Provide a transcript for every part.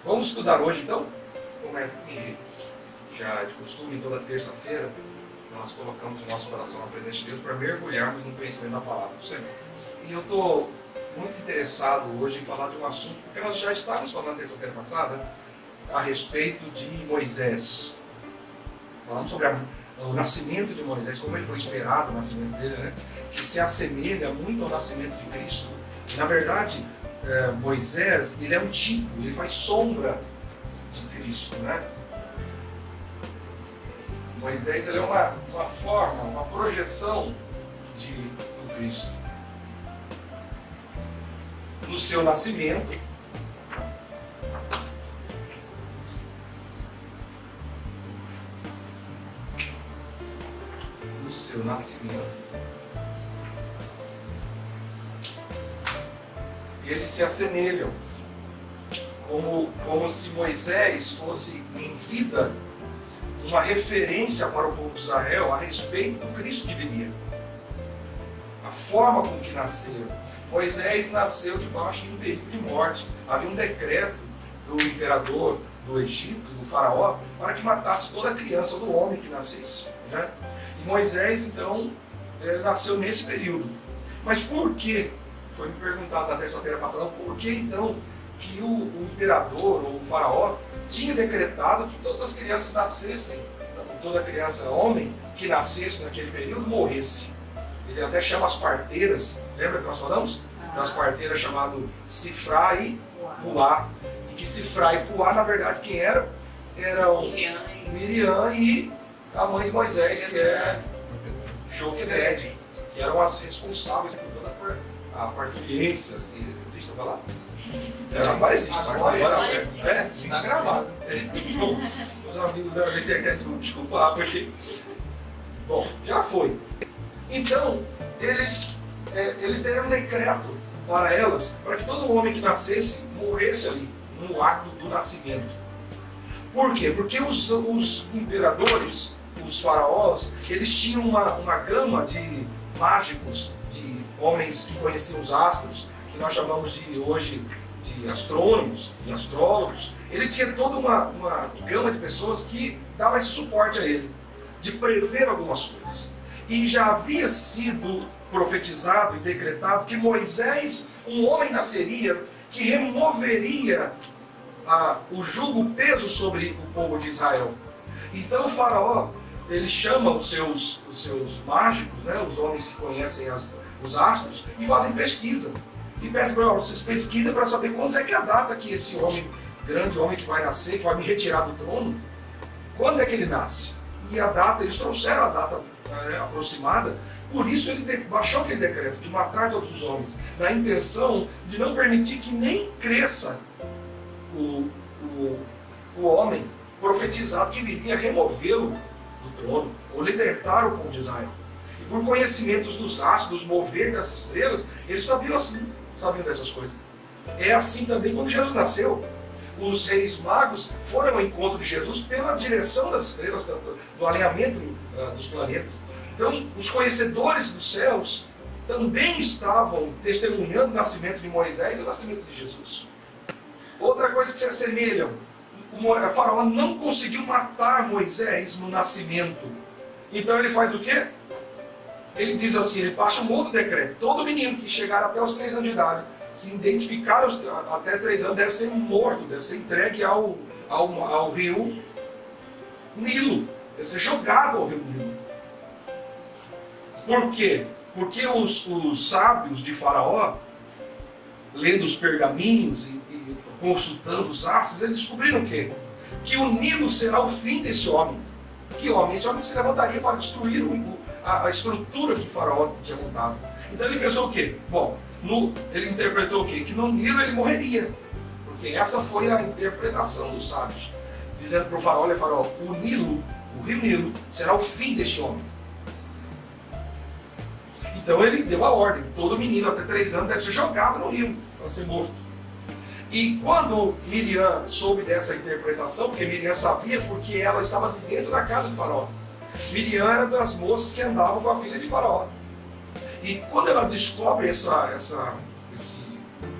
Vamos estudar hoje então, como é que já é de costume toda terça-feira, nós colocamos o nosso coração na presença de Deus para mergulharmos no conhecimento da palavra do Senhor. E eu estou muito interessado hoje em falar de um assunto, porque nós já estávamos falando terça-feira passada a respeito de Moisés. Falamos sobre o nascimento de Moisés, como ele foi esperado, o nascimento dele, né? Que se assemelha muito ao nascimento de Cristo. E, na verdade, Moisés, ele é um tipo, ele faz sombra de Cristo, né? Moisés, ele é uma forma, uma projeção do Cristo. No seu nascimento, eles se assemelham, como se Moisés fosse em vida uma referência para o povo de Israel a respeito do Cristo que viria. A forma com que nasceu. Moisés nasceu debaixo de um período de morte. Havia um decreto do imperador do Egito, do faraó, para que matasse toda criança, todo homem que nascesse, né? E Moisés, então, nasceu nesse período. Mas por que? Foi me perguntado na terça-feira passada, por que então que o imperador ou o faraó tinha decretado que todas as crianças nascessem, toda criança homem que nascesse naquele período morresse. Ele até chama as parteiras, lembra que nós falamos? Das parteiras chamado Sifrá e Puá. E que Sifrá e Puá, na verdade, quem eram? Eram Miriam e a mãe de Moisés, que é Joquebede, que eram as responsáveis por toda a parturiência, se existe a palavra? Agora existe, agora está gravado. Então, os amigos da internet vão desculpar, porque... Bom, já foi. Então, eles deram um decreto para elas, para que todo homem que nascesse, morresse ali, no ato do nascimento. Por quê? Porque os imperadores, os faraós, eles tinham uma gama de mágicos, de homens que conheciam os astros, que nós chamamos hoje de astrônomos e astrólogos. Ele tinha toda uma gama de pessoas que davam esse suporte a ele, de prever algumas coisas. E já havia sido profetizado e decretado que Moisés, um homem nasceria, que removeria o jugo, o peso sobre o povo de Israel. Então o faraó, ele chama os seus mágicos, né, os homens que conhecem os astros, e fazem pesquisa. E peçam para vocês pesquisem para saber quando é que é a data que esse homem, grande homem que vai nascer, que vai me retirar do trono, quando é que ele nasce. E a data, eles trouxeram a data aproximada, por isso ele baixou aquele decreto de matar todos os homens, na intenção de não permitir que nem cresça o homem profetizado que viria removê-lo do trono, ou libertar o povo de Israel. E por conhecimentos dos astros, dos mover das estrelas, eles sabiam dessas coisas. É assim também quando Jesus nasceu. Os reis magos foram ao encontro de Jesus pela direção das estrelas, do alinhamento dos planetas. Então, os conhecedores dos céus também estavam testemunhando o nascimento de Moisés e o nascimento de Jesus. Outra coisa que se assemelham, o faraó não conseguiu matar Moisés no nascimento. Então ele faz o quê? Ele diz assim, ele baixa um outro decreto. Todo menino que chegar até os 3 anos de idade, se identificar até 3 anos, deve ser morto, deve ser entregue ao rio Nilo. Deve ser jogado ao rio Nilo. Por quê? Porque os sábios de Faraó, lendo os pergaminhos e consultando os astros, eles descobriram o quê? Que o Nilo será o fim desse homem. Que homem? Esse homem se levantaria para destruir a estrutura que Faraó tinha montado. Então ele pensou o quê? Bom, ele interpretou o quê? Que no Nilo ele morreria. Porque essa foi a interpretação dos sábios. Dizendo para o Faraó, olha Faraó, o Nilo, o rio Nilo, será o fim deste homem. Então ele deu a ordem, todo menino até 3 anos deve ser jogado no rio para ser morto. E quando Miriam soube dessa interpretação, porque Miriam sabia porque ela estava dentro da casa de Faraó. Miriam era das moças que andavam com a filha de Faraó. E quando ela descobre esse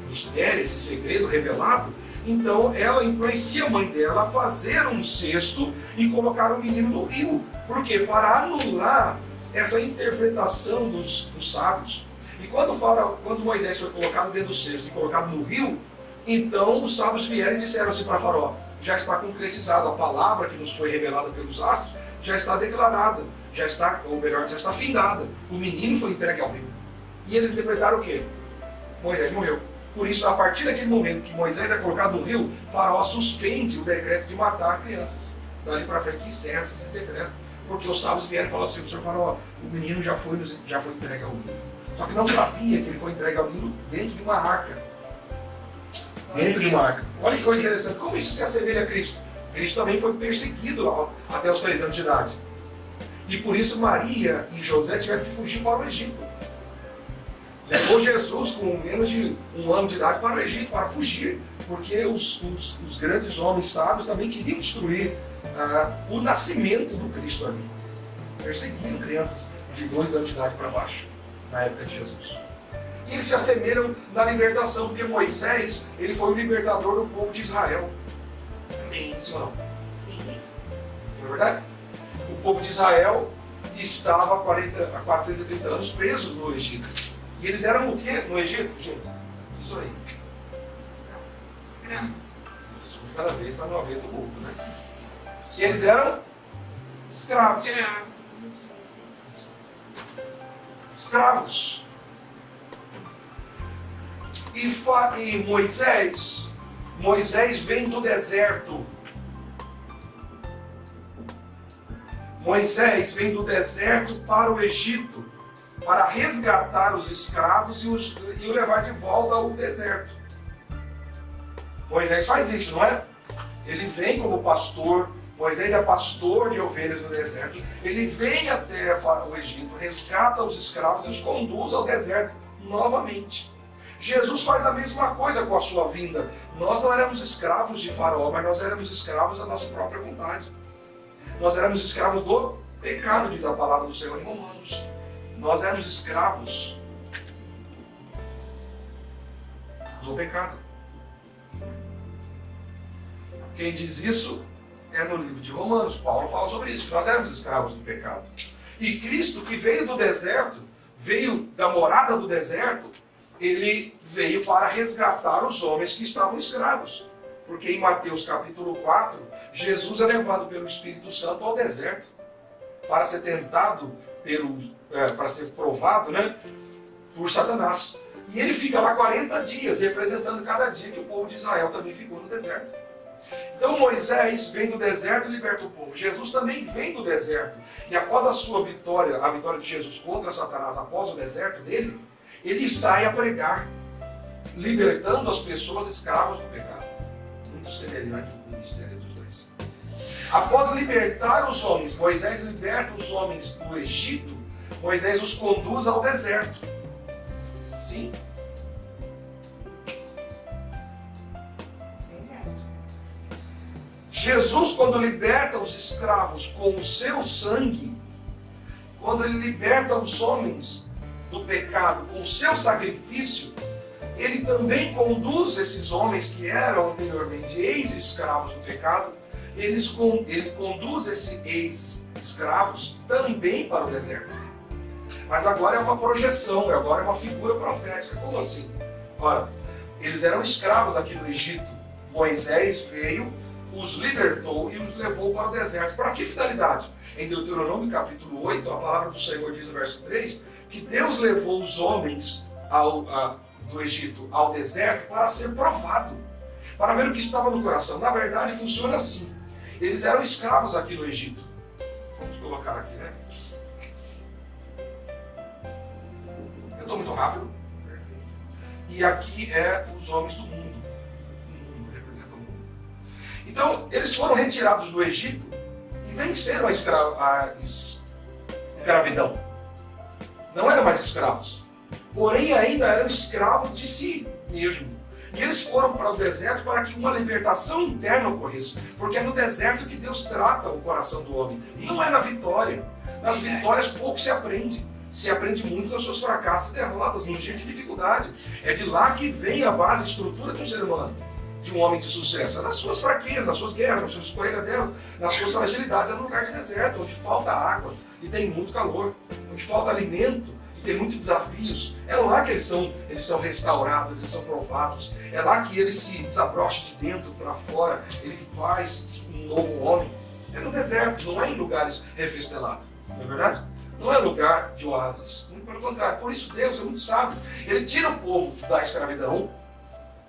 mistério, esse segredo revelado, Então ela influencia a mãe dela a fazer um cesto e colocar o menino no rio. Por quê? Para anular essa interpretação dos sábios. E quando Moisés foi colocado dentro do cesto e colocado no rio, então os sábios vieram e disseram assim para Faraó: já está concretizada a palavra que nos foi revelada pelos astros, já está declarada, já está, ou melhor, já está findada. O menino foi entregue ao rio. E eles interpretaram o quê? Moisés morreu. Por isso, a partir daquele momento que Moisés é colocado no rio, Faraó suspende o decreto de matar crianças. Dali para frente encerra-se esse decreto. Porque os sábios vieram e falaram assim: o senhor Faraó, o menino já foi entregue ao Nilo. Só que não sabia que ele foi entregue ao Nilo dentro de uma arca. Dentro de uma arca. Olha que coisa interessante. Como isso se assemelha a Cristo? Cristo também foi perseguido até os 3 anos de idade. E por isso Maria e José tiveram que fugir para o Egito. Levou Jesus com menos de 1 ano de idade para o Egito, para fugir, porque os grandes homens sábios também queriam destruir o nascimento do Cristo ali. Perseguiram crianças de 2 anos de idade para baixo, na época de Jesus. E eles se assemelham na libertação, porque Moisés, ele foi o libertador do povo de Israel. Sim ou não? Sim. Não é verdade? O povo de Israel estava há 430 anos preso no Egito. E eles eram o quê no Egito, gente? Isso aí. Escravo. Isso, cada vez para não haver tumulto, né? E eles eram escravos. Escravos. E Moisés vem do deserto. Moisés vem do deserto para o Egito, para resgatar os escravos e o levar de volta ao deserto. Moisés faz isso, não é? Ele vem como pastor. Moisés é pastor de ovelhas no deserto. Ele vem até o Egito, resgata os escravos e os conduz ao deserto novamente. Jesus faz a mesma coisa com a sua vinda. Nós não éramos escravos de Faraó, mas nós éramos escravos da nossa própria vontade. Nós éramos escravos do pecado, diz a palavra do Senhor em Romanos. Nós éramos escravos do pecado. Quem diz isso é no livro de Romanos. Paulo fala sobre isso, que nós éramos escravos do pecado. E Cristo, que veio do deserto, veio da morada do deserto, ele veio para resgatar os homens que estavam escravos. Porque em Mateus capítulo 4, Jesus é levado pelo Espírito Santo ao deserto para ser tentado, para ser provado, né, por Satanás. E ele fica lá 40 dias, representando cada dia que o povo de Israel também ficou no deserto. Então Moisés vem do deserto e liberta o povo. Jesus também vem do deserto. E após a sua vitória, a vitória de Jesus contra Satanás, após o deserto dele, ele sai a pregar, libertando as pessoas escravas do pecado. Muito semelhante ao ministério dos dois. Após libertar os homens, Moisés liberta os homens do Egito, Moisés os conduz ao deserto. Sim? Jesus, quando liberta os escravos com o seu sangue, quando ele liberta os homens do pecado com o seu sacrifício, ele também conduz esses homens que eram anteriormente ex-escravos do pecado, ele conduz esses ex-escravos também para o deserto. Mas agora é uma projeção, agora é uma figura profética. Como assim? Ora, eles eram escravos aqui no Egito. Moisés veio, os libertou e os levou para o deserto. Para que finalidade? Em Deuteronômio capítulo 8, a palavra do Senhor diz no verso 3, que Deus levou os homens do Egito ao deserto para ser provado, para ver o que estava no coração. Na verdade, funciona assim. Eles eram escravos aqui no Egito. Vamos colocar aqui, né? Eu estou muito rápido. E aqui é os homens do mundo. O mundo representa o mundo. Então, eles foram retirados do Egito e venceram a escravidão. Não eram mais escravos. Porém, ainda eram escravos de si mesmo. E eles foram para o deserto para que uma libertação interna ocorresse. Porque é no deserto que Deus trata o coração do homem. Não é na vitória. Nas vitórias pouco se aprende. Se aprende muito nos seus fracassos e derrotas, nos dias de dificuldade. É de lá que vem a base, a estrutura de um ser humano. de um homem de sucesso? É nas suas fraquezas, nas suas guerras, nas suas escorregadelas, nas suas fragilidades. É no lugar de deserto, onde falta água e tem muito calor, onde falta alimento e tem muitos desafios. É lá que eles são restaurados, eles são provados. É lá que ele se desabrocha de dentro para fora, ele faz um novo homem. É no deserto, não é em lugares refestelados, não é verdade? Não é lugar de oásis, muito pelo contrário. Por isso Deus é muito sábio. Ele tira o povo da escravidão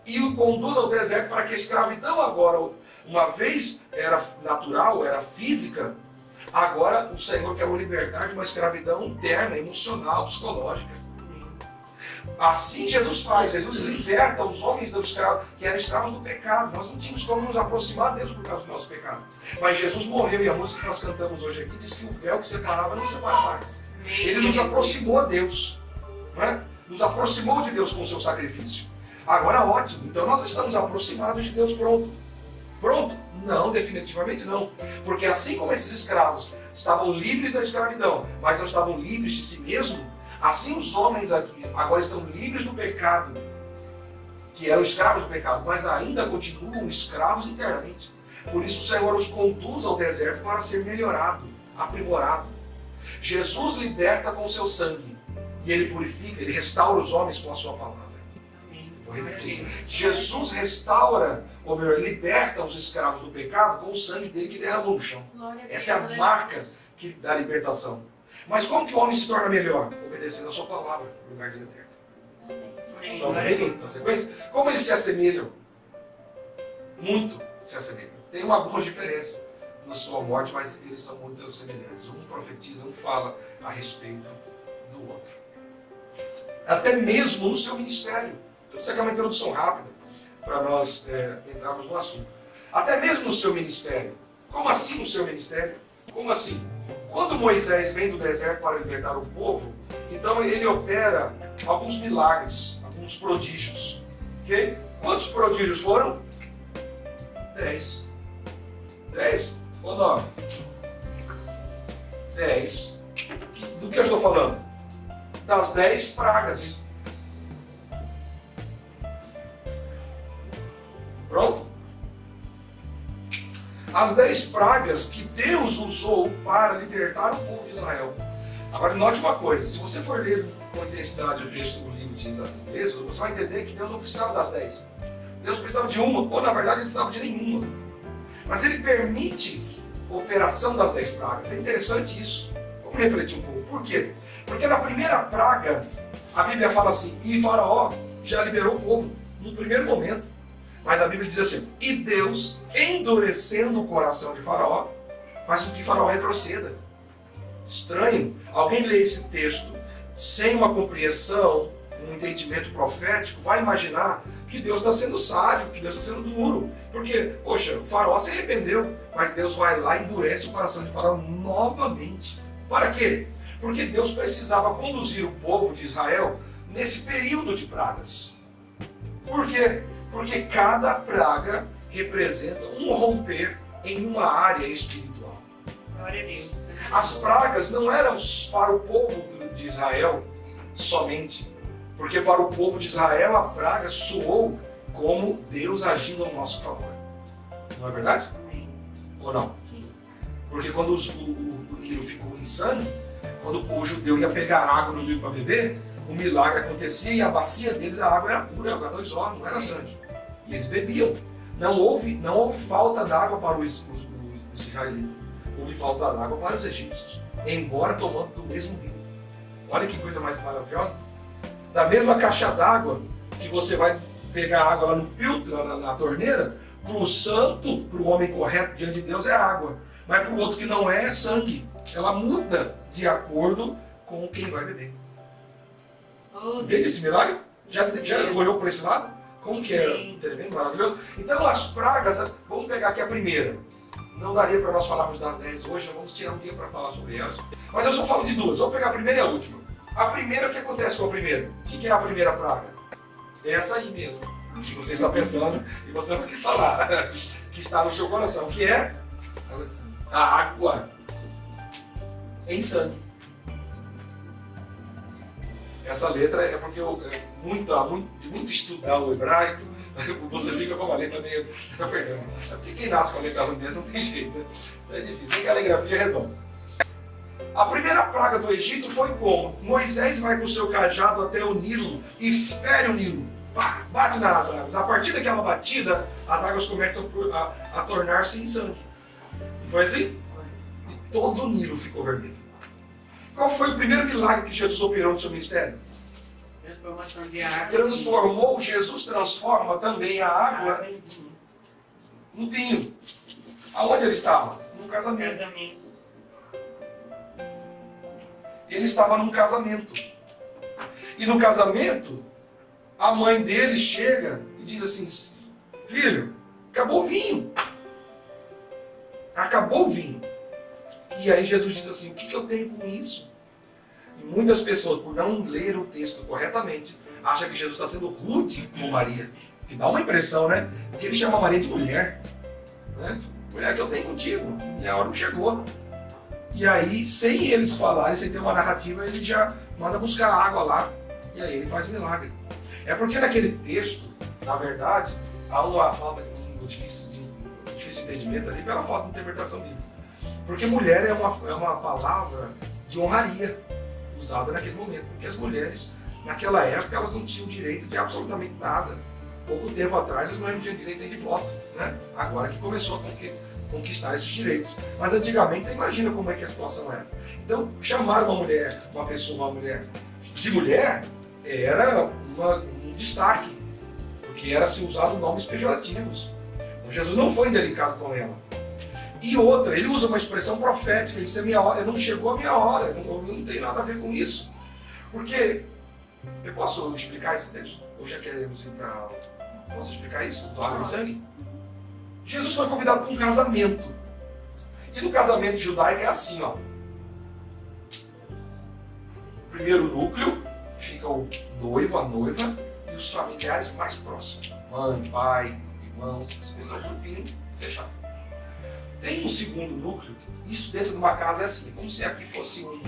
e o conduz ao deserto para que a escravidão agora, uma vez era natural, era física, agora o Senhor quer o libertar de uma escravidão interna, emocional, psicológica. Assim Jesus faz, Jesus liberta os homens que eram escravos do pecado. Nós não tínhamos como nos aproximar de Deus por causa do nosso pecado. Mas Jesus morreu e a música que nós cantamos hoje aqui diz que o véu que separava não separa mais. Ele nos aproximou a Deus, não é? Nos aproximou de Deus com o seu sacrifício. Agora ótimo, então nós estamos aproximados de Deus pronto. Pronto? Não, definitivamente não. Porque assim como esses escravos estavam livres da escravidão, mas não estavam livres de si mesmos, assim os homens aqui agora estão livres do pecado, que eram escravos do pecado, mas ainda continuam escravos internamente. Por isso o Senhor os conduz ao deserto para ser melhorado, aprimorado. Jesus liberta com o seu sangue, e ele purifica, ele restaura os homens com a sua palavra. Vou repetir. Jesus restaura, ou melhor, liberta os escravos do pecado com o sangue dele que derramou no chão. Essa é a marca da libertação. Mas como que o homem se torna melhor? Obedecendo a sua palavra no lugar de deserto. Então, na sequência, como eles se assemelham? Muito se assemelham. Tem algumas diferenças na sua morte, mas eles são muito semelhantes. Um profetiza, um fala a respeito do outro. Até mesmo no seu ministério. Tudo isso aqui é uma introdução rápida para nós entrarmos no assunto. Até mesmo no seu ministério. Como assim no seu ministério? Como assim? Quando Moisés vem do deserto para libertar o povo, então ele opera alguns milagres, alguns prodígios. Okay? Quantos prodígios foram? 10. 10? Ou 9? 10. Do que eu estou falando? Das 10 pragas. Pronto? As 10 pragas que Deus usou para libertar o povo de Israel. Agora, note uma coisa. Se você for ler com intensidade o texto do livro de Êxodo, você vai entender que Deus não precisava das 10. Deus precisava de uma, ou na verdade ele precisava de nenhuma. Mas ele permite a operação das 10 pragas. É interessante isso. Vamos refletir um pouco. Por quê? Porque na primeira praga, a Bíblia fala assim, e Faraó já liberou o povo no primeiro momento. Mas a Bíblia diz assim, e Deus, endurecendo o coração de Faraó, faz com que Faraó retroceda. Estranho. Alguém lê esse texto sem uma compreensão, um entendimento profético, vai imaginar que Deus está sendo sádio, que Deus está sendo duro. Porque, poxa, o Faraó se arrependeu, mas Deus vai lá e endurece o coração de Faraó novamente. Para quê? Porque Deus precisava conduzir o povo de Israel nesse período de pragas. Por quê? Porque cada praga representa um romper em uma área espiritual. Glória a Deus. As pragas não eram para o povo de Israel somente, porque para o povo de Israel a praga soou como Deus agindo ao nosso favor. Não é verdade? Ou não? Sim. Porque quando o Nilo ficou em sangue, quando o judeu ia pegar água no Nilo para beber, o milagre acontecia e a bacia deles, a água era pura, H2O, não era sangue. E eles bebiam. Não houve falta d'água para os israelitas. Houve falta d'água para os egípcios. Embora tomando do mesmo rio. Olha que coisa mais maravilhosa. Da mesma caixa d'água que você vai pegar água lá no filtro, lá na torneira, para o santo, para o homem correto diante de Deus é água. Mas para o outro que não é sangue. Ela muda de acordo com quem vai beber. Entende esse milagre? Já olhou por esse lado? Como que é tremendo, maravilhoso? Então as pragas, vamos pegar aqui a primeira. Não daria para nós falarmos das 10 hoje, vamos tirar um dia para falar sobre elas. Mas eu só falo de duas, vamos pegar a primeira e a última. A primeira, o que acontece com a primeira? O que é a primeira praga? É essa aí mesmo, que você está pensando e você não quer falar, que está no seu coração, que é a água em sangue. Essa letra é porque muito estudar o hebraico, você fica com uma letra meio perdendo. É porque quem nasce com a letra ruim mesmo não tem jeito, né? Isso é difícil. Tem caligrafia resolve. A primeira praga do Egito foi como? Moisés vai com o seu cajado até o Nilo e fere o Nilo. Pá, bate nas águas. A partir daquela batida, as águas começam a tornar-se em sangue. E foi assim? E todo o Nilo ficou vermelho. Qual foi o primeiro milagre que Jesus operou no seu ministério? Transformação de água. Jesus transforma também a água no vinho. Aonde ele estava? No casamento. Ele estava num casamento. E no casamento, a mãe dele chega e diz assim: filho, acabou o vinho. Acabou o vinho. E aí Jesus diz assim: o que eu tenho com isso? E muitas pessoas, por não ler o texto corretamente, acham que Jesus está sendo rude com Maria. Que dá uma impressão, né? Porque ele chama Maria de mulher. Né? Mulher que eu tenho contigo. Minha hora não chegou. E aí, sem eles falarem, sem ter uma narrativa, ele já manda buscar água lá. E aí ele faz milagre. É porque naquele texto, na verdade, há uma falta de difícil entendimento ali pela falta de interpretação bíblica. Porque mulher é uma palavra de honraria usada naquele momento. Porque as mulheres, naquela época, elas não tinham direito de absolutamente nada. Pouco tempo atrás, as mulheres não tinham direito nem de voto. Né? Agora que começou a conquistar esses direitos. Mas antigamente, você imagina como é que a situação era. Então, chamar uma mulher de mulher, era um destaque. Porque era se usado nomes pejorativos. Então, Jesus não foi indelicado com ela. E outra, ele usa uma expressão profética, ele disse: minha hora, não chegou a minha hora, não tem nada a ver com isso. Porque, eu posso explicar esse texto? Ou já queremos ir para... Posso explicar isso? Do água e sangue? Jesus foi convidado para um casamento. E no casamento judaico é assim, ó. Primeiro núcleo, fica o noivo, a noiva, e os familiares mais próximos. Mãe, pai, irmãos, as pessoas do grupinho fechado. Tem um segundo núcleo, isso dentro de uma casa é assim, como se aqui fosse um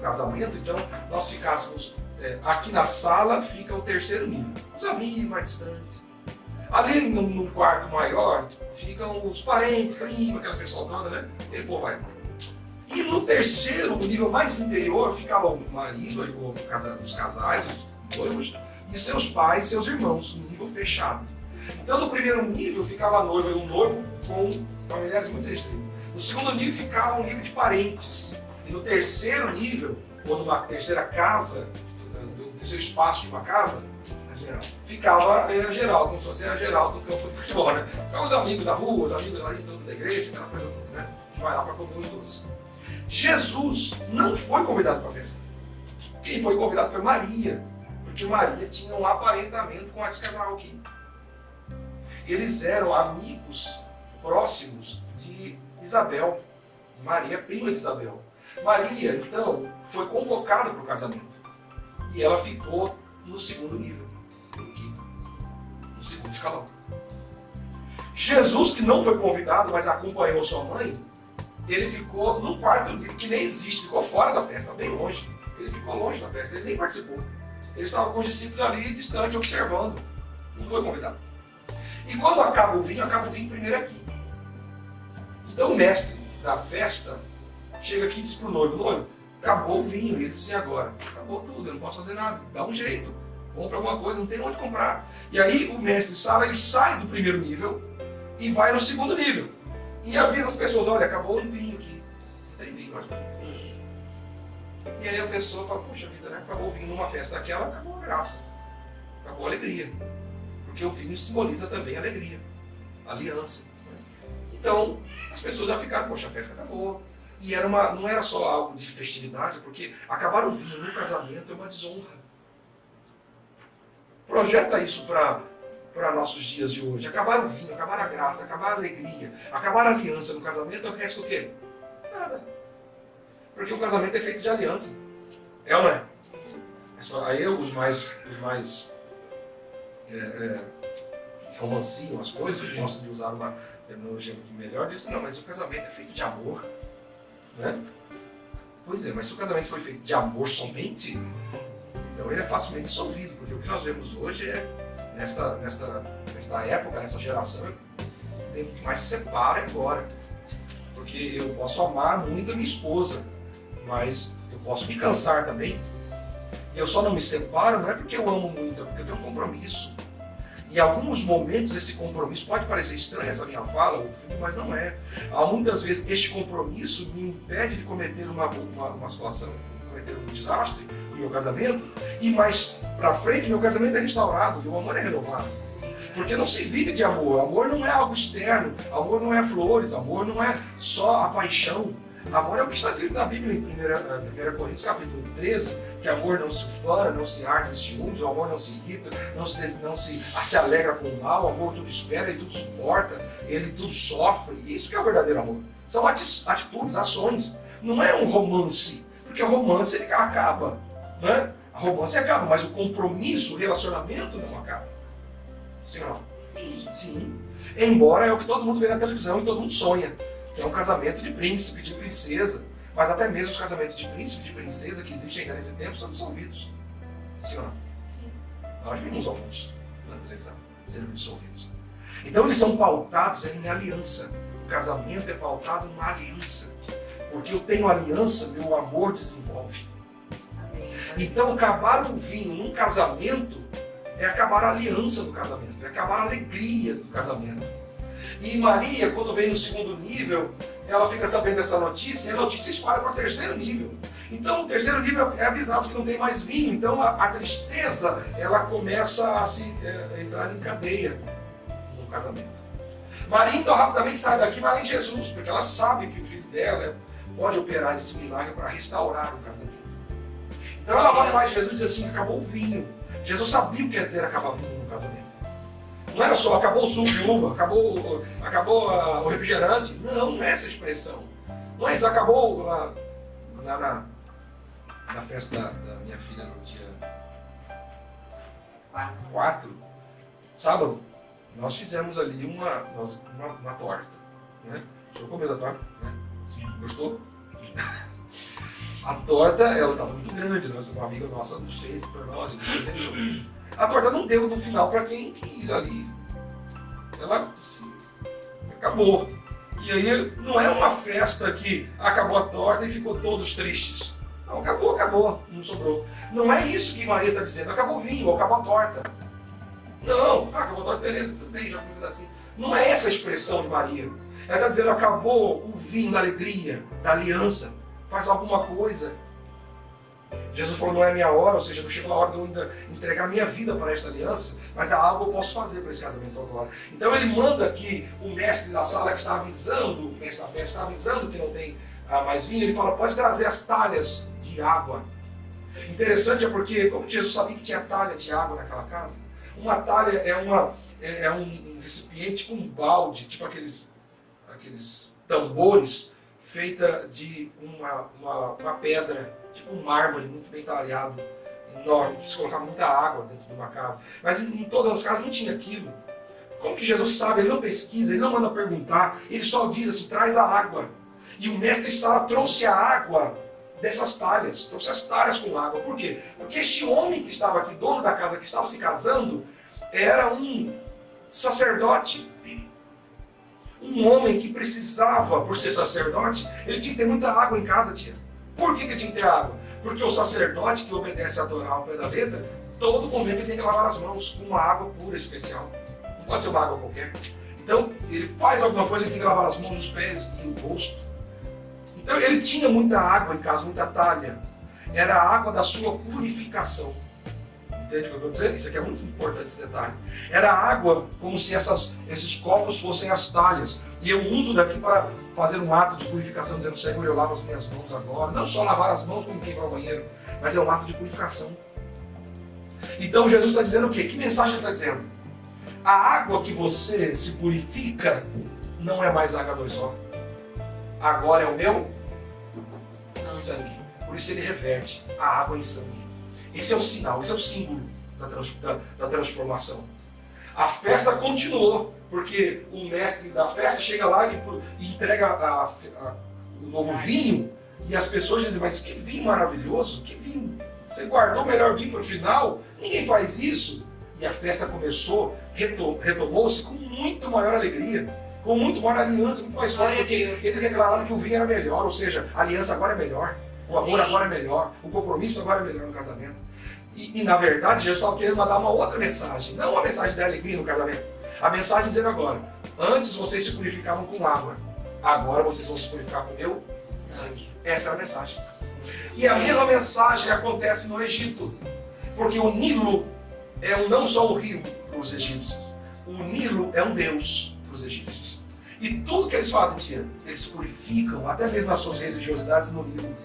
casamento, então nós ficássemos, aqui na sala fica o terceiro nível, os amigos mais distantes. Ali num quarto maior ficam os parentes, prima, aquela pessoa toda, né? E pô, vai. E no terceiro, o nível mais interior, ficava o marido, os casais, os noivos, e seus pais, seus irmãos, no nível fechado. Então no primeiro nível ficava a noiva e o noivo com familiares muito restritos. No segundo nível ficava um nível de parentes. E no terceiro nível, ou numa terceira casa, no terceiro espaço de uma casa, ficava a geral, como se fosse a geral do campo de futebol, né? Então os amigos da rua, os amigos ali da igreja, aquela coisa toda, né? Que vai lá para comer os doces. Jesus não foi convidado para a festa. Quem foi convidado foi Maria, porque Maria tinha um aparentamento com esse casal aqui. Eles eram amigos próximos de Isabel. Maria, prima de Isabel. Maria, então, foi convocada para o casamento. E ela ficou no segundo nível. Aqui, no segundo escalão. Jesus, que não foi convidado, mas acompanhou sua mãe, ele ficou no quarto nível, que nem existe, ficou fora da festa, bem longe. Ele ficou longe da festa, ele nem participou. Ele estava com os discípulos ali, distante, observando. Não foi convidado. E quando acaba o vinho primeiro aqui. Então o mestre da festa chega aqui e diz para o noivo: noivo, acabou o vinho. E ele disse: e agora? Acabou tudo, eu não posso fazer nada. Dá um jeito, compra alguma coisa, não tem onde comprar. E aí o mestre Sala, ele sai do primeiro nível e vai no segundo nível. E avisa as pessoas: olha, acabou o vinho aqui. Não tem vinho mais. E aí a pessoa fala: puxa vida, né? Acabou o vinho numa festa daquela, acabou a graça. Acabou a alegria. Porque o vinho simboliza também a alegria, a aliança. Então, as pessoas já ficaram: poxa, a festa acabou. E não era só algo de festividade, porque acabar o vinho no casamento é uma desonra. Projeta isso para nossos dias de hoje. Acabar o vinho, acabar a graça, acabar a alegria, acabar a aliança no casamento, é o resto o quê? Nada. Porque o casamento é feito de aliança. É ou não é? Aí os mais romanciam as coisas, gostam de usar uma terminologia melhor, dizem: não, mas o casamento é feito de amor. Né? Pois é, mas se o casamento foi feito de amor somente, Então ele é facilmente dissolvido, porque o que nós vemos hoje é, nesta época, nessa geração, o tempo que mais se separa é agora. Porque eu posso amar muito a minha esposa, mas eu posso me cansar também. Eu só não me separo, não é porque eu amo muito, é porque eu tenho um compromisso. E em alguns momentos esse compromisso pode parecer estranho, essa minha fala, mas não é. Há muitas vezes este compromisso me impede de cometer uma situação, cometer um desastre no meu casamento, e mais pra frente meu casamento é restaurado e o amor é renovado. Porque não se vive de amor. Amor não é algo externo, amor não é flores, amor não é só a paixão. Amor é o que está escrito na Bíblia em 1 Coríntios capítulo 13, que amor não se ufana, não se arde em ciúmes, o amor não se irrita, não se alegra com o mal, o amor tudo espera, ele tudo suporta, ele tudo sofre. Isso que é o verdadeiro amor. São atitudes, ações. Não é um romance, porque o romance ele acaba. Né? A romance acaba, mas o compromisso, o relacionamento não acaba. Sim ou não? Sim. Embora é o que todo mundo vê na televisão e todo mundo sonha, que é um casamento de príncipe, de princesa. Mas até mesmo os casamentos de príncipe, de princesa que existem ainda nesse tempo são dissolvidos. Sim ou não? Sim. Nós vimos alguns na televisão sendo dissolvidos. Então eles são pautados em aliança. O casamento é pautado numa aliança. Porque eu tenho aliança, meu amor desenvolve. Então acabar o vinho num casamento é acabar a aliança do casamento, é acabar a alegria do casamento. E Maria, quando vem no segundo nível, ela fica sabendo dessa notícia, e a notícia escolhe para o terceiro nível. Então o terceiro nível é avisado que não tem mais vinho, então a tristeza ela começa a entrar em cadeia no casamento. Maria então rapidamente sai daqui, vai em Jesus, porque ela sabe que o filho dela pode operar esse milagre para restaurar o casamento. Então ela vai lá em Jesus e diz assim, acabou o vinho. Jesus sabia o que quer dizer acabar o vinho no casamento. Não era só acabou o suco de uva, acabou o refrigerante. Não é essa expressão. Não é isso, acabou na festa da minha filha no dia 4, sábado, nós fizemos ali uma torta. Né? O senhor comeu da torta? Né? Gostou? A torta, ela estava muito grande, uma amiga nossa não fez para nós. A torta não deu no final para quem quis ali. Ela acabou. E aí não é uma festa que acabou a torta e ficou todos tristes. Não, acabou, não sobrou. Não é isso que Maria está dizendo, acabou o vinho, ou acabou a torta. Não, acabou a torta, beleza, tudo bem, já comi um pedacinho. Não é essa a expressão de Maria. Ela está dizendo, acabou o vinho da alegria, da aliança. Faz alguma coisa. Jesus falou, não é a minha hora, ou seja, não chegou a hora de eu ainda entregar minha vida para esta aliança, mas há algo que eu posso fazer para esse casamento agora. Então ele manda que o mestre da sala que está avisando, o mestre da festa está avisando que não tem mais vinho, ele fala, pode trazer as talhas de água. Interessante é porque, como Jesus sabia que tinha talha de água naquela casa, uma talha é um recipiente com um balde, tipo aqueles tambores, feita de uma pedra, tipo um mármore muito bem talhado, enorme, que se colocava muita água dentro de uma casa. Mas em todas as casas não tinha aquilo. Como que Jesus sabe? Ele não pesquisa, ele não manda perguntar, ele só diz assim, traz a água. E o mestre Sala trouxe a água dessas talhas, trouxe as talhas com água. Por quê? Porque este homem que estava aqui, dono da casa, que estava se casando, era um sacerdote. Um homem que precisava, por ser sacerdote, ele tinha que ter muita água em casa, tia. Por que ele tinha que ter água? Porque o sacerdote que obedece a Torá ao pé da letra, todo momento ele tem que lavar as mãos com uma água pura, especial. Não pode ser uma água qualquer. Então, ele faz alguma coisa, ele tem que lavar as mãos, os pés e o rosto. Então, ele tinha muita água em casa, muita talha. Era a água da sua purificação. Entende o que eu estou dizendo? Isso aqui é muito importante, esse detalhe. Era água como se esses copos fossem as talhas. E eu uso daqui para fazer um ato de purificação, dizendo, Senhor, eu lavo as minhas mãos agora. Não só lavar as mãos como quem vai ao banheiro, mas é um ato de purificação. Então Jesus está dizendo o quê? Que mensagem ele está dizendo? A água que você se purifica não é mais H2O. Agora é o meu sangue. Por isso ele reverte a água em sangue. Esse é o sinal, esse é o símbolo da transformação. A festa continuou, porque o mestre da festa chega lá e entrega o novo vinho, e as pessoas dizem, mas que vinho maravilhoso, que vinho Você guardou o melhor vinho para o final? Ninguém faz isso. E a festa começou, retomou-se com muito maior alegria, com muito maior aliança, muito mais forte, porque eles declararam que o vinho era melhor, ou seja, a aliança agora é melhor, o amor agora é melhor, o compromisso agora é melhor no casamento. E na verdade, Jesus estava querendo mandar uma outra mensagem, não uma mensagem de alegria no casamento. A mensagem dizendo agora, antes vocês se purificavam com água, agora vocês vão se purificar com o meu sangue. Essa é a mensagem. E a mesma mensagem acontece no Egito, porque o Nilo é não só um rio para os egípcios, o Nilo é um Deus para os egípcios. E tudo que eles fazem, tia, eles se purificam, até mesmo nas suas religiosidades, no Nilo.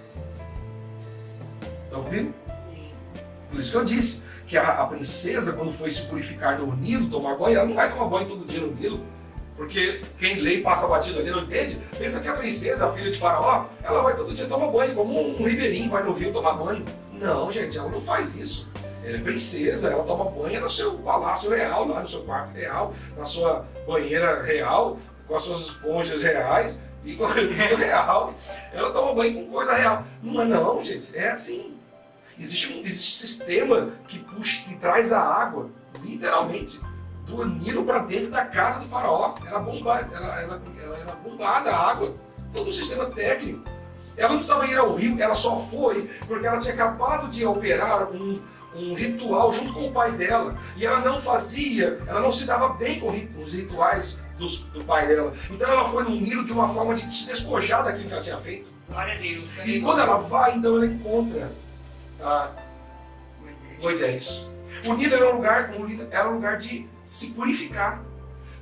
Estão comigo? Por isso que eu disse que a princesa, quando foi se purificar no Nilo, tomar banho, ela não vai tomar banho todo dia no Nilo. Porque quem lê e passa batido ali não entende, pensa que a princesa, a filha de Faraó, ela vai todo dia tomar banho, como um ribeirinho vai no rio tomar banho. Não, gente, ela não faz isso. Ela é princesa, ela toma banho no seu palácio real, lá no seu quarto real, na sua banheira real, com as suas esponjas reais e com o rio real. Ela toma banho com coisa real. Não é não, gente, é assim. Existe um sistema que puxa, que traz a água, literalmente, do Nilo para dentro da casa do faraó. Era bombada, ela era bombada a água, todo o sistema técnico. Ela não precisava ir ao rio, ela só foi porque ela tinha acabado de operar um ritual junto com o pai dela. E ela não fazia, ela não se dava bem com os rituais do pai dela. Então ela foi no Nilo de uma forma de se despojar daquilo que ela tinha feito. Glória a Deus. E quando ela vai, então ela encontra Moisés. O Nilo era um lugar de se purificar.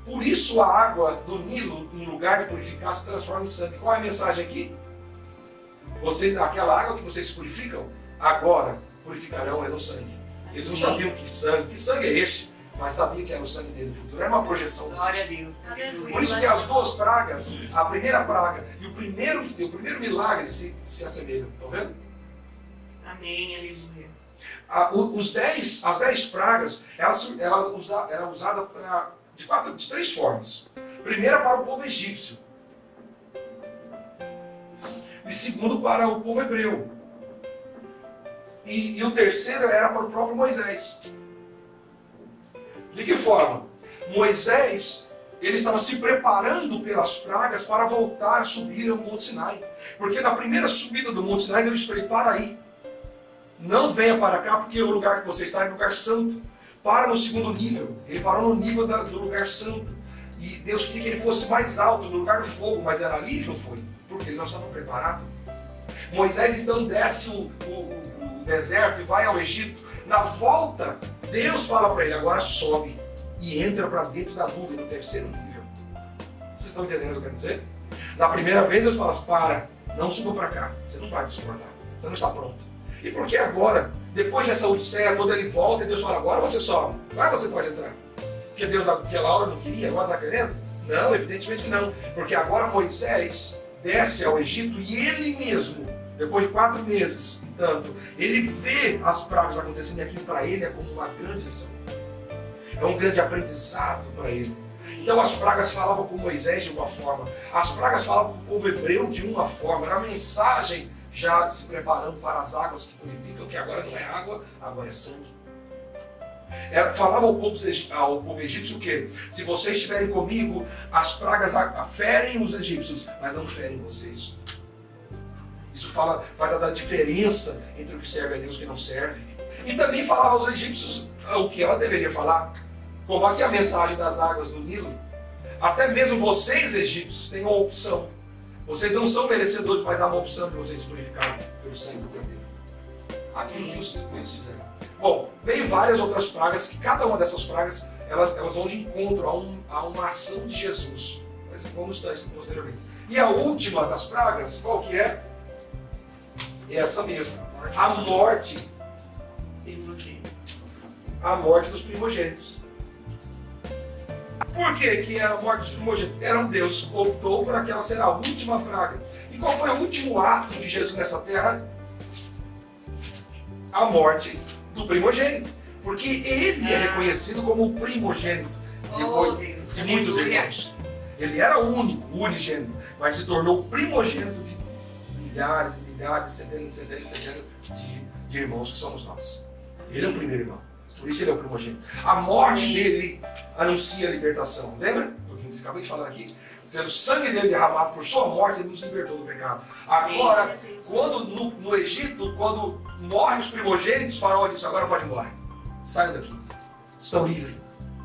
Por isso a água do Nilo, em lugar de purificar, se transforma em sangue. Qual é a mensagem aqui? Aquela água que vocês se purificam, agora purificarão é no sangue. Eles não sabiam que sangue é este, mas sabiam que era o sangue dele no futuro. Era uma projeção. Glória a Deus. Por isso que as duas pragas, a primeira praga e o primeiro milagre se assemelham. Estão vendo? Amém, aleluia. As 10 pragas, eram usadas de 3 formas. Primeira para o povo egípcio. E segundo para o povo hebreu. E o terceiro era para o próprio Moisés. De que forma? Moisés, ele estava se preparando pelas pragas para voltar a subir ao Monte Sinai. Porque na primeira subida do Monte Sinai, Deus disse para ele, para aí. Não venha para cá, porque o lugar que você está é lugar santo. Para no segundo nível. Ele parou no nível do lugar santo. E Deus queria que ele fosse mais alto, no lugar do fogo, mas era ali ele não foi, porque ele não estava preparado. Moisés então desce o deserto e vai ao Egito. Na volta, Deus fala para ele, agora sobe e entra para dentro da nuvem, no terceiro nível. Vocês estão entendendo o que eu quero dizer? Na primeira vez Deus fala, para, não suba para cá, você não vai suportar, você não está pronto. E por que agora, depois dessa odisseia toda, ele volta e Deus fala, agora você sobe, agora você pode entrar. Porque Deus naquela hora não queria, agora está querendo? Não, evidentemente que não. Porque agora Moisés desce ao Egito e ele mesmo, depois de 4 meses, tanto, ele vê as pragas acontecendo e aquilo para ele é como uma grande lição. É um grande aprendizado para ele. Então as pragas falavam com Moisés de uma forma, as pragas falavam com o povo hebreu de uma forma, era uma mensagem já se preparando para as águas que purificam, que agora não é água, agora é sangue. Falava ao povo egípcio o quê? Se vocês estiverem comigo, as pragas ferem os egípcios, mas não ferem vocês. Isso faz a diferença entre o que serve a Deus e o que não serve. E também falava aos egípcios o que ela deveria falar. Como aqui a mensagem das águas do Nilo. Até mesmo vocês, egípcios, têm uma opção. Vocês não são merecedores, mas há uma opção de vocês se purificarem pelo sangue do Cordeiro. Aquilo que eles fizeram. Bom, veio várias outras pragas, que cada uma dessas pragas, elas vão de encontro a uma ação de Jesus. Mas vamos estudar isso posteriormente. E a última das pragas, qual que é? É essa mesmo. A morte. A morte dos primogênitos. Por que a morte dos primogênitos? Deus optou por aquela ser a última praga. E qual foi o último ato de Jesus nessa terra? A morte do primogênito. Porque ele é reconhecido como o primogênito de muitos irmãos. Ele era o único, o unigênito, mas se tornou primogênito de milhares e milhares, centenas de irmãos que somos nós. Ele é o primeiro irmão. Por isso ele é o primogênito. A morte dele anuncia a libertação. Lembra? O que acabei de falar aqui. Pelo sangue dele derramado, por sua morte, ele nos libertou do pecado. Agora, quando no Egito, quando morrem os primogênitos, o faraó diz, agora pode ir embora. Saiam daqui. Estão livres.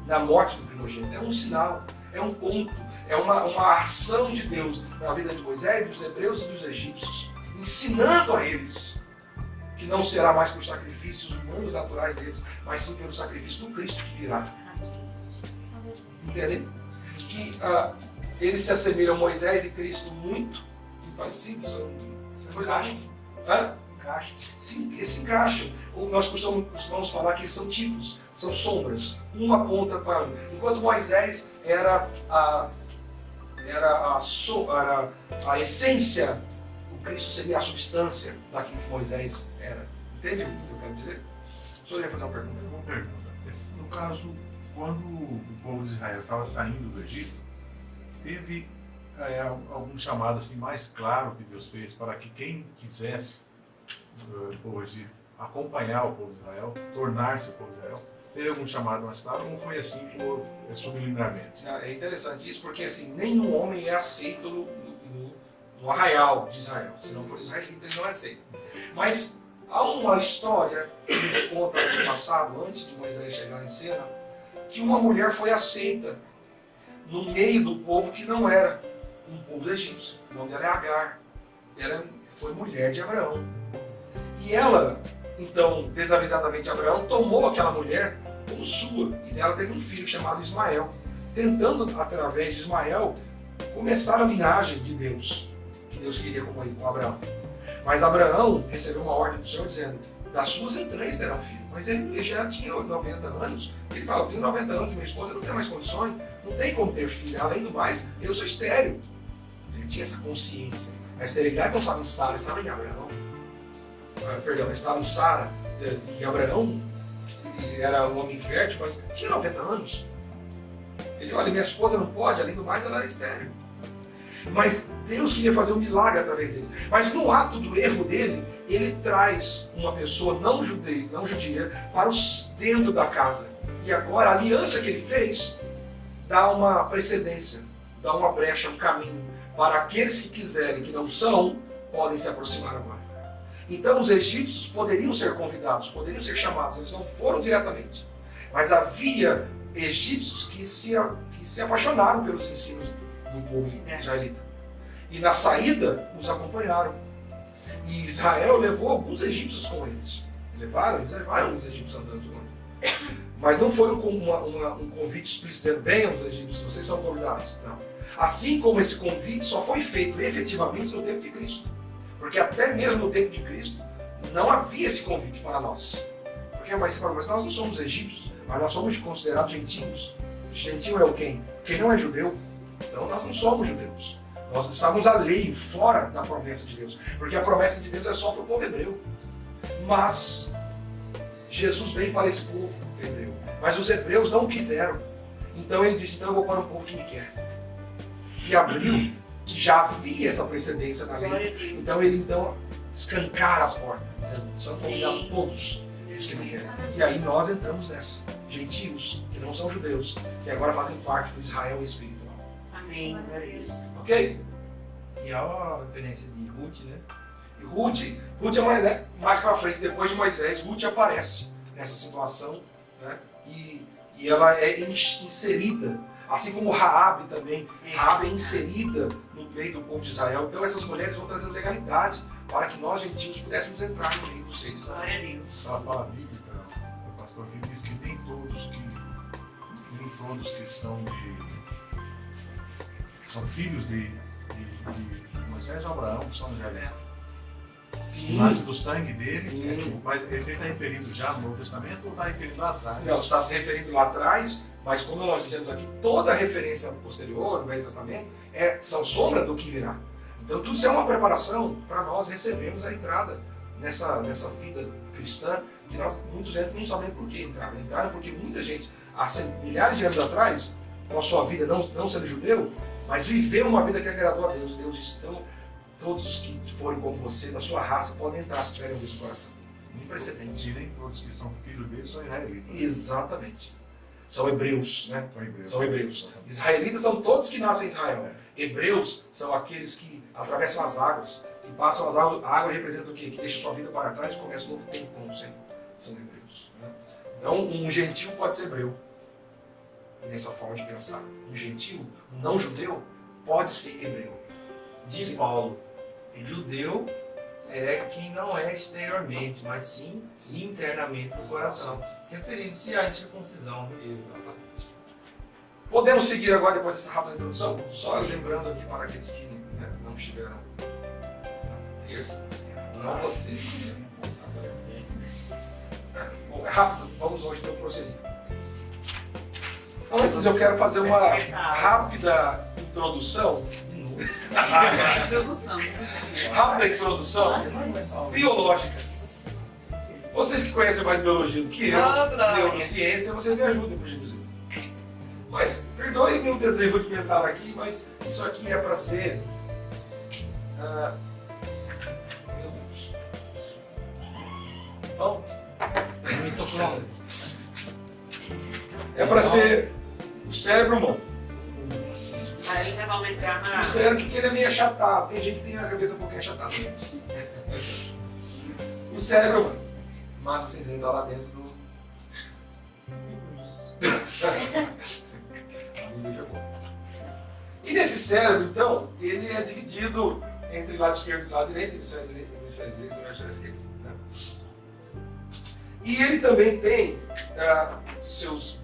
Na morte do primogênito. É um sinal, é um ponto, é uma ação de Deus na vida de Moisés, dos hebreus e dos egípcios, ensinando a eles que não será mais por sacrifícios humanos naturais deles, mas sim pelo sacrifício do Cristo que virá. Entendem? Que eles se assemelham a Moisés e Cristo muito parecidos. Encaixam. Sim, se encaixam. Nós costumamos falar que eles são tipos, são sombras. Uma aponta para um. Enquanto Moisés era a essência, o Cristo seria a substância daquilo que Moisés era. Entende o que eu quero dizer? O senhor ia fazer uma pergunta? Uma pergunta. No caso, quando o povo de Israel estava saindo do Egito, teve algum chamado assim, mais claro que Deus fez para que quem quisesse hoje acompanhar o povo de Israel, tornar-se o povo de Israel, teve algum chamado mais claro ou não foi assim subliminarmente? É interessante isso porque assim, nenhum homem é aceito no arraial de Israel. Se não for israelita, ele não é aceito. Mas há uma história que nos conta no passado, antes de Moisés chegar em cena, que uma mulher foi aceita no meio do povo que não era um povo egípcio. O nome dela é Agar. Ela foi mulher de Abraão. E ela, então, desavisadamente, Abraão tomou aquela mulher como sua. E dela teve um filho chamado Ismael, tentando, através de Ismael, começar a linhagem de Deus, que Deus queria com Abraão. Mas Abraão recebeu uma ordem do Senhor dizendo, das suas entranhas terá um filho. Mas ele já tinha 90 anos. Ele fala, eu tenho 90 anos, minha esposa não tem mais condições, não tem como ter filho. Além do mais, eu sou estéril. Ele tinha essa consciência. A esterilidade não estava em Sara, estava em Abraão. Perdão, estava em Sara. E Abraão era um homem fértil, mas tinha 90 anos. Ele, olha, minha esposa não pode, além do mais, ela era estéril. Mas Deus queria fazer um milagre através dele. Mas no ato do erro dele, ele traz uma pessoa não judia para dentro da casa. E agora a aliança que ele fez dá uma precedência, dá uma brecha, um caminho para aqueles que quiserem, que não são, podem se aproximar agora. Então os egípcios poderiam ser convidados, poderiam ser chamados, eles não foram diretamente. Mas havia egípcios que se apaixonaram pelos ensinos do povo israelita. E na saída, os acompanharam. E Israel levou alguns egípcios com eles. Eles levaram os egípcios andando com eles. Mas não foi um convite explícito dizendo, venham os egípcios, vocês são convidados. Não. Assim como esse convite só foi feito efetivamente no tempo de Cristo. Porque até mesmo no tempo de Cristo, não havia esse convite para nós. Porque mas nós não somos egípcios, mas nós somos considerados gentios. Gentio é o quem? Quem não é judeu. Então nós não somos judeus. Nós estamos alheio, fora da promessa de Deus. Porque a promessa de Deus é só para o povo hebreu. Mas Jesus veio para esse povo hebreu. Mas os hebreus não quiseram. Então ele disse, então eu vou para um povo que me quer. E abriu, que já havia essa precedência na lei. Então ele escancara a porta, dizendo, são convidados todos os que me querem. E aí nós entramos nessa. Gentios, que não são judeus, que agora fazem parte do Israel espiritual. Amém, glória a Deus. Ok? E há uma referência de Ruth, né? E Ruth é mais para frente, depois de Moisés, Ruth aparece nessa situação, né? E ela é inserida, assim como Raabe também. Raabe é inserida no meio do povo de Israel. Então essas mulheres vão trazendo legalidade para que nós, gentios, pudéssemos entrar no meio do seio de Israel. Glória a Deus. Ela fala bíblica, o pastor aqui diz que nem todos que são filhos de Moisés ou Abraão, que são israelitas. Sim. Nasce do sangue dele, Sim. mas esse está referindo já no Novo Testamento ou está referindo lá atrás? Não, está se referindo lá atrás, mas como nós dizemos aqui, toda referência posterior no Velho Testamento são sombra do que virá. Então tudo isso é uma preparação para nós recebermos a entrada nessa vida cristã, que muitos não sabem por que entraram. Entraram porque muita gente, há milhares de anos atrás, com a sua vida não sendo judeu, mas viveu uma vida que agradou a Deus. Deus disse, então, todos os que forem como você, da sua raça, podem entrar se tiverem o mesmo coração. Um precedente. E nem todos que são filhos dele são israelitas. Exatamente. São hebreus, né? São hebreus. São hebreus. Israelitas são todos que nascem em Israel. Hebreus são aqueles que atravessam as águas, que passam as águas. A água representa o quê? Que deixa sua vida para trás e começa um novo tempo com o Senhor. São hebreus. Né? Então, um gentil pode ser hebreu. Nessa forma de pensar. Um gentil, um não judeu, pode ser hebreu. Diz Paulo, judeu é quem não é exteriormente, mas sim internamente no coração. Referindo-se à incircuncisão. Exatamente. Podemos seguir agora, depois dessa rápida introdução? Só lembrando aqui para aqueles que não estiveram na terça. Não vocês. Bom, é rápido. Vamos hoje então prosseguir. Antes eu quero fazer uma rápida introdução. Introdução. Rápida introdução biológica. Vocês que conhecem mais biologia do que eu, neurociência, vocês me ajudem, por gentileza. Mas, perdoe meu desejo rudimentar aqui, mas isso aqui é para ser... meu Deus. Bom, é para ser o cérebro humano. Ainda vamos entrar na... O cérebro que ele é meio achatado. Tem gente que tem a cabeça um pouquinho achatada. O cérebro humano. Massa cinzenta lá dentro do... E nesse cérebro, então, ele é dividido entre lado esquerdo e lado direito, hemisfério direito e hemisfério direito, hemisfério esquerdo. Né? E ele também tem seus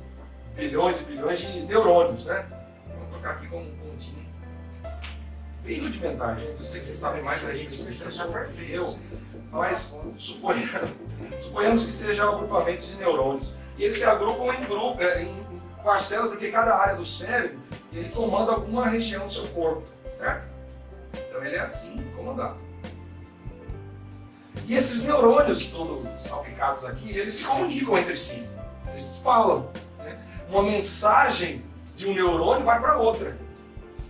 bilhões e bilhões de neurônios, né? Vamos colocar aqui como um pontinho. Bem rudimentar, gente. Eu sei que vocês sabem mais aí do que eu, mas suponhamos que seja agrupamento de neurônios. E eles se agrupam em parcelas, porque cada área do cérebro ele comanda alguma região do seu corpo, certo? Então ele é assim comandado. E esses neurônios, todos salpicados aqui, eles se comunicam entre si. Eles falam. Né? Uma mensagem de um neurônio vai para outra.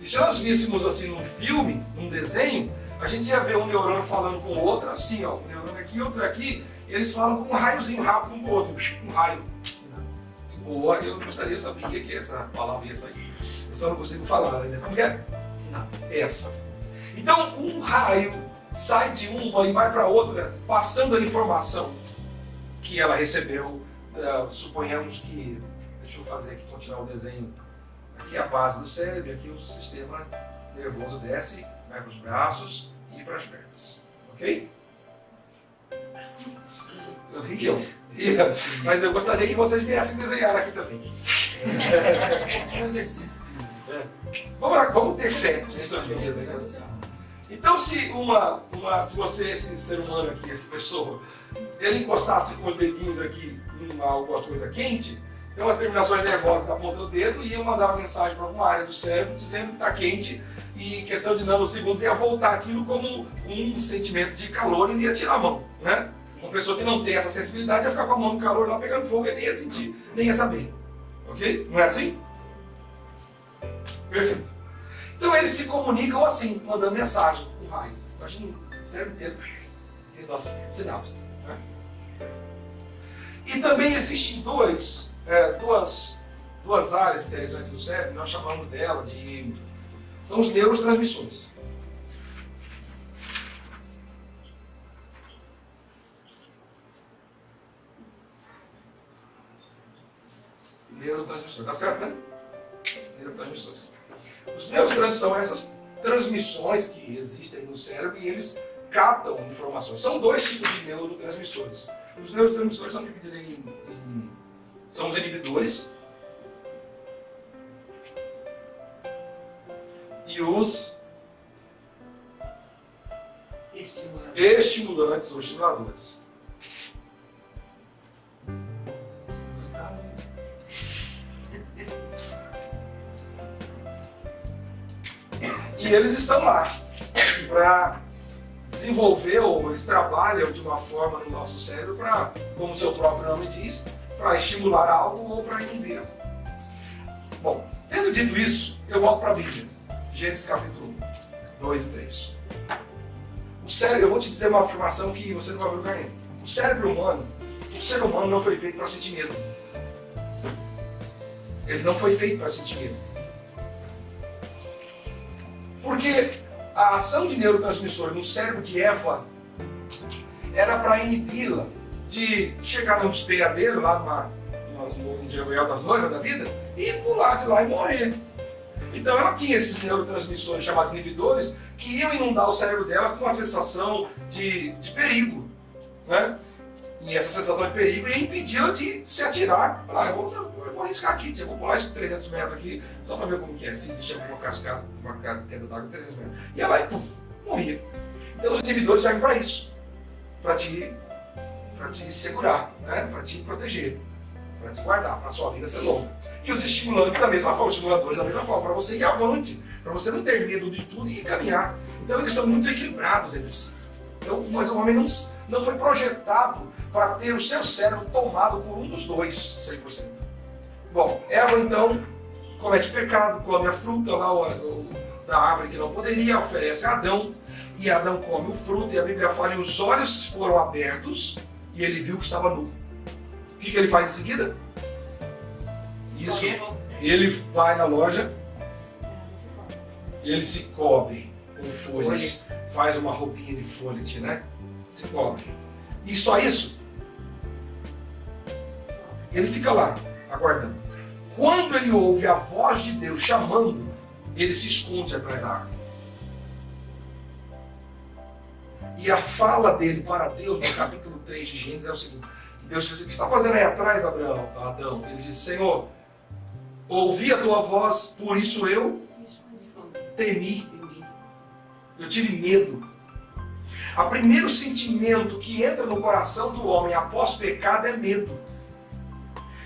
E se nós víssemos assim num filme, num desenho, a gente ia ver um neurônio falando com o outro assim, ó, um neurônio aqui, outro aqui, e eles falam com um raiozinho rápido um com o outro, um raio. Eu gostaria de saber que essa palavra ia sair. Eu só não consigo falar ainda. Como que é? Sinapse. Essa. Então, um raio sai de uma e vai para outra, passando a informação que ela recebeu. Suponhamos que... Deixa eu fazer aqui, continuar o desenho. Aqui é a base do cérebro, aqui o sistema nervoso desce, vai para os braços e para as pernas. Ok? Eu ria, mas eu gostaria que vocês viessem desenhar aqui também. É um exercício. Vamos lá, vamos ter fé nesse dia. Né? Então, se você, esse ser humano aqui, essa pessoa, ele encostasse com os dedinhos aqui em alguma coisa quente, então as terminações nervosas da ponta do dedo iam mandar uma mensagem para alguma área do cérebro dizendo que está quente e em questão de nanosegundos ia voltar aquilo como um sentimento de calor e ia tirar a mão, né? Uma pessoa que não tem essa sensibilidade ia ficar com a mão no calor lá pegando fogo e nem ia sentir, nem ia saber. Ok? Não é assim? Perfeito. Então eles se comunicam assim, mandando mensagem, um raio. Imagina o cérebro inteiro tendo as sinapses. Né? E também existem duas áreas interessantes do cérebro, nós chamamos dela de... São os neurotransmissores. Neurotransmissores, tá certo, né? Neurotransmissores. Os neurotransmissores são essas transmissões que existem no cérebro e eles captam informações. São dois tipos de neurotransmissores. Os neurotransmissores são divididos são os inibidores e os estimulantes ou estimuladores. E eles estão lá para desenvolver, ou eles trabalham de uma forma no nosso cérebro para, como o seu próprio nome diz, para estimular algo ou para inibir. Bom, tendo dito isso, eu volto para a Bíblia. Gênesis capítulo 1, 2 e 3. O cérebro, eu vou te dizer uma afirmação que você não vai ver lugar nenhum. O cérebro humano, o ser humano não foi feito para sentir medo. Ele não foi feito para sentir medo. Porque a ação de neurotransmissores no cérebro de Eva era para inibi-la de chegar num despejadeiro lá no Jeruel das Noivas da vida e pular de lá e morrer. Então ela tinha esses neurotransmissores chamados inibidores que iam inundar o cérebro dela com uma sensação de perigo, né? E essa sensação de perigo ia impedi-la de se atirar. Falar, eu vou arriscar aqui, eu vou pular esses 300 metros aqui só para ver como que é, se existe alguma cascada, uma queda d'água de 300 metros. E ela morria. Então os inibidores servem para isso, para te segurar, né? Para te proteger, para te guardar, para a sua vida ser longa. E os estimulantes da mesma forma, os estimuladores da mesma forma, para você ir avante, para você não ter medo de tudo e caminhar. Então eles são muito equilibrados entre si. Então, mas o homem não foi projetado para ter o seu cérebro tomado por um dos dois, 100%. Bom, Eva então comete pecado, come a fruta lá da árvore que não poderia, oferece a Adão, e Adão come o fruto, e a Bíblia fala que os olhos foram abertos e ele viu que estava nu. O que ele faz em seguida? Isso, ele vai na loja, ele se cobre com folhas, faz uma roupinha de folha, né? Se cobre. E só isso? Ele fica lá, aguardando. Quando ele ouve a voz de Deus chamando, ele se esconde atrás da árvore. E a fala dele para Deus, no capítulo 3 de Gênesis, é o seguinte: Deus disse, o que está fazendo aí atrás, Adão? Ele diz, Senhor, ouvi a tua voz, por isso eu temi. Eu tive medo. O primeiro sentimento que entra no coração do homem após pecado é medo.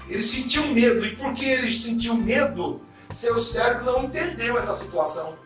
Ele sentiu medo, e porque ele sentiu medo, seu cérebro não entendeu essa situação.